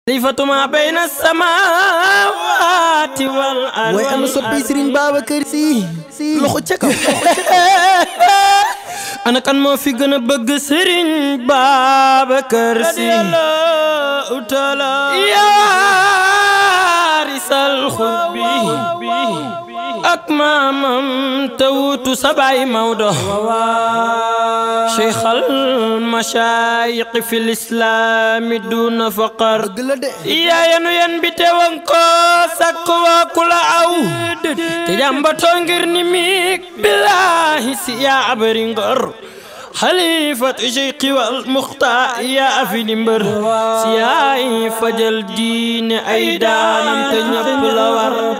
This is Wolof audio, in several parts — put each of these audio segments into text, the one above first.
خليفة ما بين السماوات والأرض way am soppi Serigne Babacar Sy loxo ca kaw ana kan moo fi gën a bëgg Serigne Babacar Sy radiyallahu taala yaa risal xutbi ak maamam tawutu sabay Maodo شيخ المشايخ في الإسلام دون فقر يا ينو ينبت وانكو سكوا كل أو تجمع تونغر نميك بالله سيا برينغر خليفة الشيخ والمختار يا في نمبر سياي فجل دين أيدان تنيب لور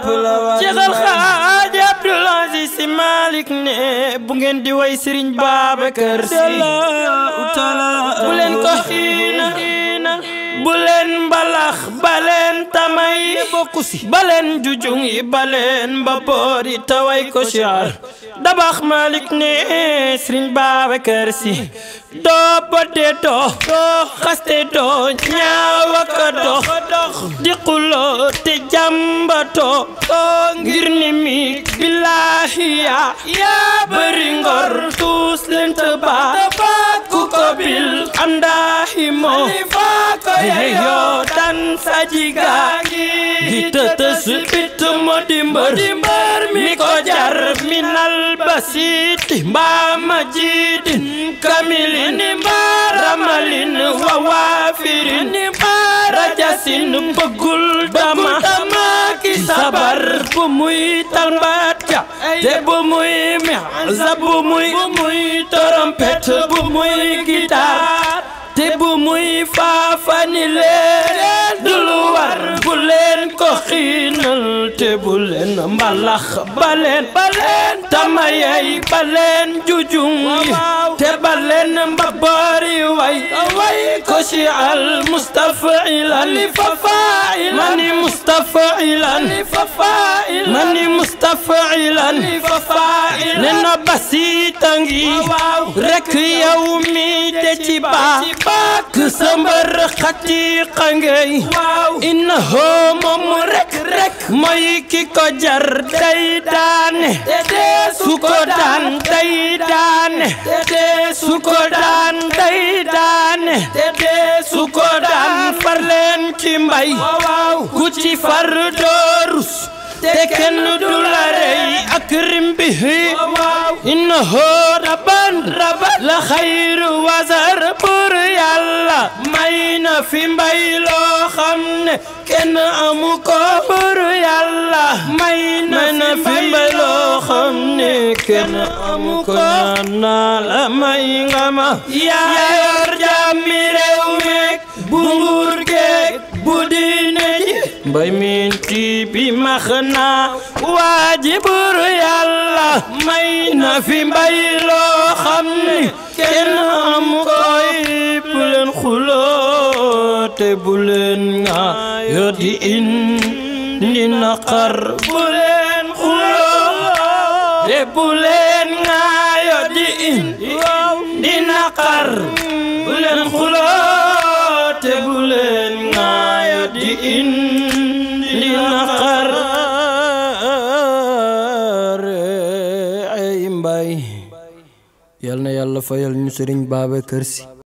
شيخ الخاج عبد العزيز مالك ne bu ngeen di way Serigne Babacar Sy bu leen ko xiina bu leen mbalax baleen tamay bokku si baleen jujung yi baleen mbaboori taway ko siyaar dabax Malik ne Serigne Babacar Sy doo bodde doo xaste doo ñaawaka dox di xuloo te jàmbatoo ngir ni mi billahi yaa bari ngor tuus leen tëbaat ku ko bil andaahi moo yoo tan sajiga gi tëtës bit mo dimbar mi ko jar minal basit mbaama jiidin kamilin ramalin wawafirin rajasin bëggul dama ki sabar bu muy talmbaat ja te bu muy meza bu muy trompette bu muy guitare te bu muy faafani leen dul war bu leen ko xiinal te bu leen mbalax baleen tamayay baleen jujung yi te baleen mbaboori way ko si al mustafilan mani mustafilan ne no basitangi rek yow mi de ci baa ku sambar xatiqa ngay innahu moom rek mooy ki ko jar day daane su ko daan day daane su ko daan day daane su ko daan far leen ci mbay ku ci far doorus te kenn du la rey akrim bihi innahu rabban la xayru wazar pour yàlla may na fi mbay loo xam ne kenn amu ko pour yàlla may na fi mbay loo xam ne kenn amu ko ñaan naa la may nga ma yaa yor jàmmi réew meek bu nguur geek bu diine ji mbay minti bi max naa waajibur yàlla may na fi mbay loo xam ne kenn amu koy bu leen xuloo te bu leen nga yoo di indi naqar bu leen xuloo te bu leen nga yoo di indi naqar bu leen xuloo te bu leen nga yoo di indi naqar ay mbay yal na yàlla fayal ñu Serigne Babacar Sy